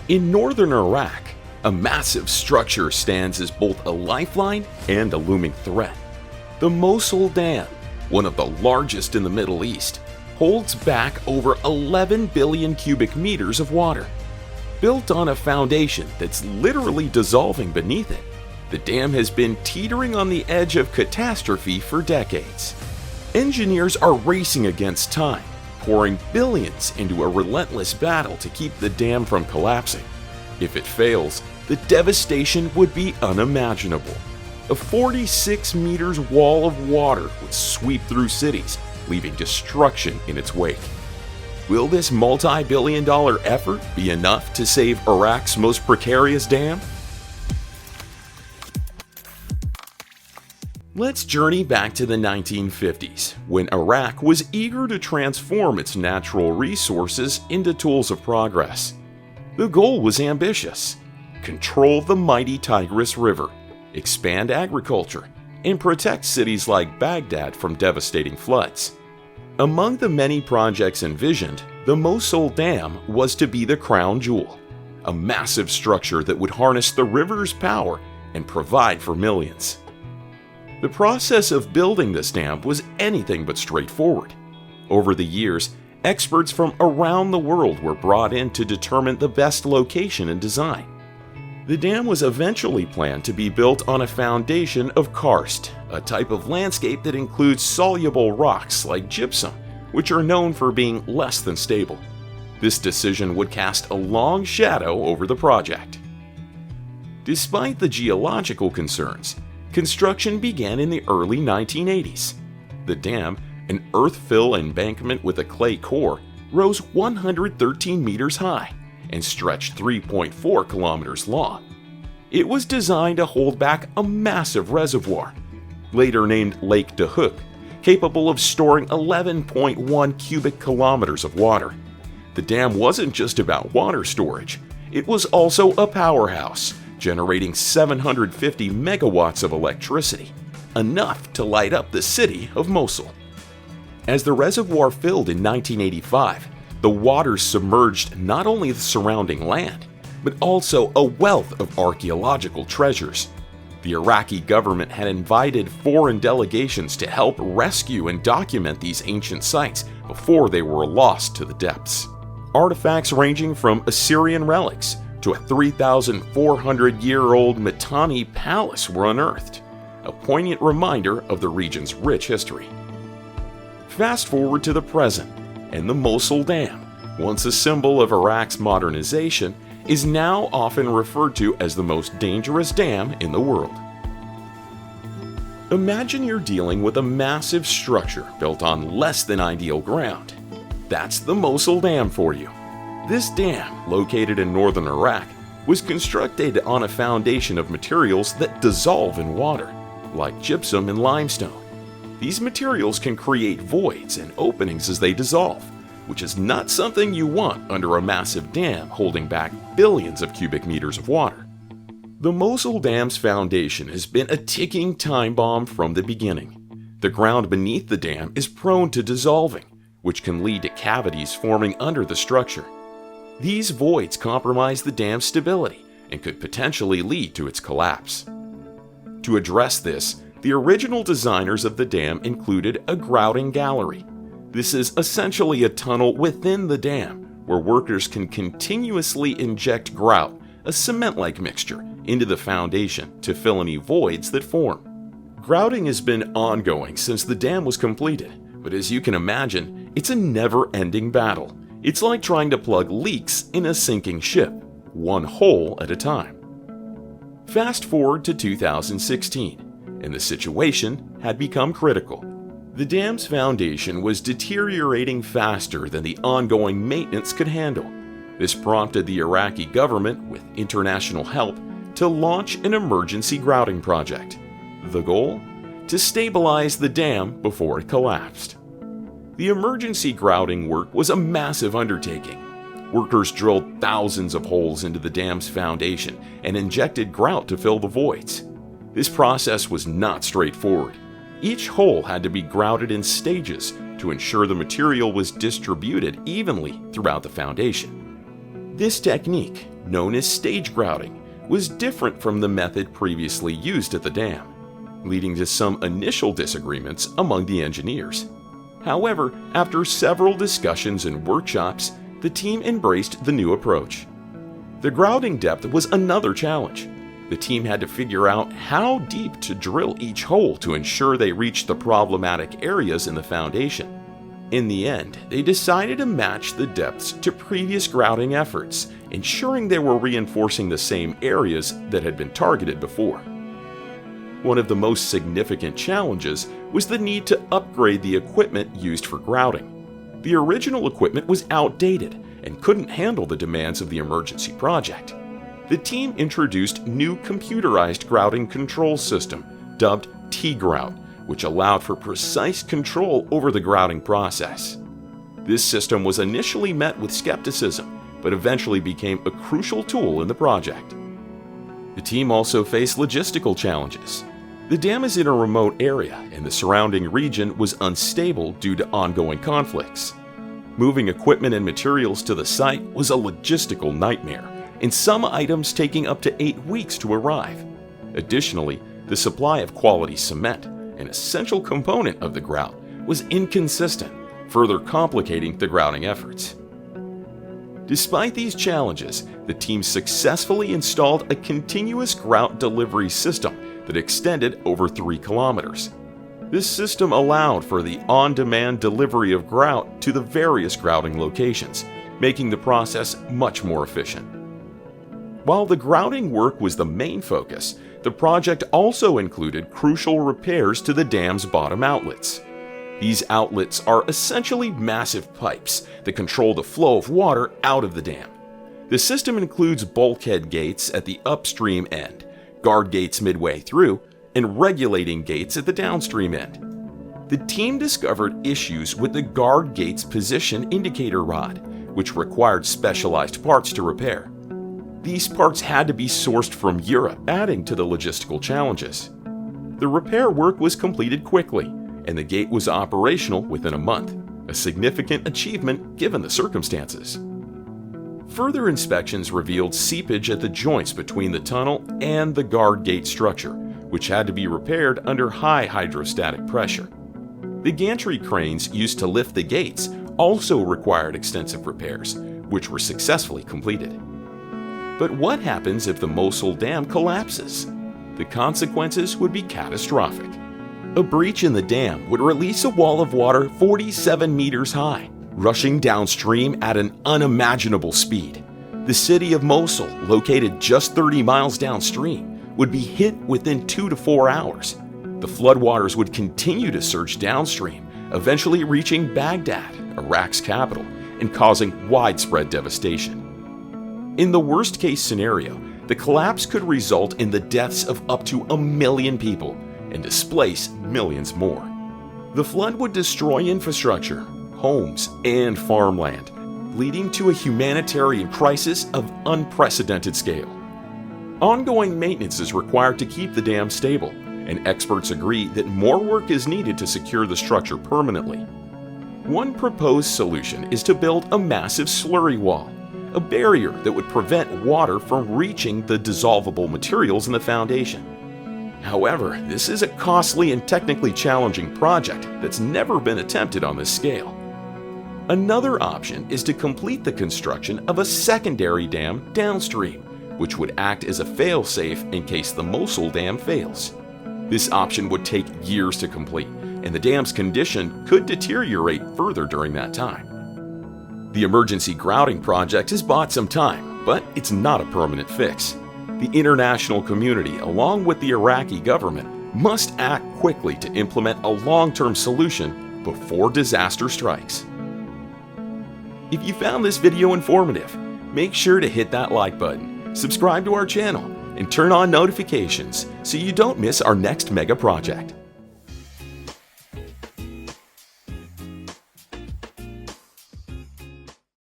In northern Iraq, a massive structure stands as both a lifeline and a looming threat. The Mosul Dam, one of the largest in the Middle East, holds back over 11 billion cubic meters of water. Built on a foundation that's literally dissolving beneath it, the dam has been teetering on the edge of catastrophe for decades. Engineers are racing against time, pouring billions into a relentless battle to keep the dam from collapsing. If it fails, the devastation would be unimaginable. A 46 meters wall of water would sweep through cities, leaving destruction in its wake. Will this multi-billion-dollar effort be enough to save Iraq's most precarious dam? Let's journey back to the 1950s, when Iraq was eager to transform its natural resources into tools of progress. The goal was ambitious: control the mighty Tigris River, expand agriculture, and protect cities like Baghdad from devastating floods. Among the many projects envisioned, the Mosul Dam was to be the crown jewel, a massive structure that would harness the river's power and provide for millions. The process of building this dam was anything but straightforward. Over the years, experts from around the world were brought in to determine the best location and design. The dam was eventually planned to be built on a foundation of karst, a type of landscape that includes soluble rocks like gypsum, which are known for being less than stable. This decision would cast a long shadow over the project. Despite the geological concerns, construction began in the early 1980s. The dam, an earth-fill embankment with a clay core, rose 113 meters high and stretched 3.4 kilometers long. It was designed to hold back a massive reservoir, later named Lake Dahuk, capable of storing 11.1 cubic kilometers of water. The dam wasn't just about water storage, it was also a powerhouse, generating 750 megawatts of electricity, enough to light up the city of Mosul. As the reservoir filled in 1985, the water submerged not only the surrounding land, but also a wealth of archaeological treasures. The Iraqi government had invited foreign delegations to help rescue and document these ancient sites before they were lost to the depths. Artifacts ranging from Assyrian relics to a 3,400-year-old Mitanni palace were unearthed, a poignant reminder of the region's rich history. Fast forward to the present, and the Mosul Dam, once a symbol of Iraq's modernization, is now often referred to as the most dangerous dam in the world. Imagine you're dealing with a massive structure built on less than ideal ground. That's the Mosul Dam for you. This dam, located in northern Iraq, was constructed on a foundation of materials that dissolve in water, like gypsum and limestone. These materials can create voids and openings as they dissolve, which is not something you want under a massive dam holding back billions of cubic meters of water. The Mosul Dam's foundation has been a ticking time bomb from the beginning. The ground beneath the dam is prone to dissolving, which can lead to cavities forming under the structure. These voids compromise the dam's stability and could potentially lead to its collapse. To address this, the original designers of the dam included a grouting gallery. This is essentially a tunnel within the dam where workers can continuously inject grout, a cement-like mixture, into the foundation to fill any voids that form. Grouting has been ongoing since the dam was completed, but as you can imagine, it's a never-ending battle. It's like trying to plug leaks in a sinking ship, one hole at a time. Fast forward to 2016, and the situation had become critical. The dam's foundation was deteriorating faster than the ongoing maintenance could handle. This prompted the Iraqi government, with international help, to launch an emergency grouting project. The goal? To stabilize the dam before it collapsed. The emergency grouting work was a massive undertaking. Workers drilled thousands of holes into the dam's foundation and injected grout to fill the voids. This process was not straightforward. Each hole had to be grouted in stages to ensure the material was distributed evenly throughout the foundation. This technique, known as stage grouting, was different from the method previously used at the dam, leading to some initial disagreements among the engineers. However, after several discussions and workshops, the team embraced the new approach. The grouting depth was another challenge. The team had to figure out how deep to drill each hole to ensure they reached the problematic areas in the foundation. In the end, they decided to match the depths to previous grouting efforts, ensuring they were reinforcing the same areas that had been targeted before. One of the most significant challenges was the need to upgrade the equipment used for grouting. The original equipment was outdated and couldn't handle the demands of the emergency project. The team introduced new computerized grouting control system, dubbed T-Grout, which allowed for precise control over the grouting process. This system was initially met with skepticism, but eventually became a crucial tool in the project. The team also faced logistical challenges. The dam is in a remote area, and the surrounding region was unstable due to ongoing conflicts. Moving equipment and materials to the site was a logistical nightmare, and some items taking up to 8 weeks to arrive. Additionally, the supply of quality cement, an essential component of the grout, was inconsistent, further complicating the grouting efforts. Despite these challenges, the team successfully installed a continuous grout delivery system that extended over 3 kilometers. This system allowed for the on-demand delivery of grout to the various grouting locations, making the process much more efficient. While the grouting work was the main focus, the project also included crucial repairs to the dam's bottom outlets. These outlets are essentially massive pipes that control the flow of water out of the dam. The system includes bulkhead gates at the upstream end, guard gates midway through, and regulating gates at the downstream end. The team discovered issues with the guard gate's position indicator rod, which required specialized parts to repair. These parts had to be sourced from Europe, adding to the logistical challenges. The repair work was completed quickly, and the gate was operational within a month, a significant achievement given the circumstances. Further inspections revealed seepage at the joints between the tunnel and the guard gate structure, which had to be repaired under high hydrostatic pressure. The gantry cranes used to lift the gates also required extensive repairs, which were successfully completed. But what happens if the Mosul Dam collapses? The consequences would be catastrophic. A breach in the dam would release a wall of water 47 meters high, rushing downstream at an unimaginable speed. The city of Mosul, located just 30 miles downstream, would be hit within 2 to 4 hours. The floodwaters would continue to surge downstream, eventually reaching Baghdad, Iraq's capital, and causing widespread devastation. In the worst-case scenario, the collapse could result in the deaths of up to 1 million people and displace millions more. The flood would destroy infrastructure, homes, and farmland, leading to a humanitarian crisis of unprecedented scale. Ongoing maintenance is required to keep the dam stable, and experts agree that more work is needed to secure the structure permanently. One proposed solution is to build a massive slurry wall, a barrier that would prevent water from reaching the dissolvable materials in the foundation. However, this is a costly and technically challenging project that's never been attempted on this scale. Another option is to complete the construction of a secondary dam downstream, which would act as a fail-safe in case the Mosul Dam fails. This option would take years to complete, and the dam's condition could deteriorate further during that time. The emergency grouting project has bought some time, but it's not a permanent fix. The international community, along with the Iraqi government, must act quickly to implement a long-term solution before disaster strikes. If you found this video informative, make sure to hit that like button, subscribe to our channel, and turn on notifications so you don't miss our next mega project.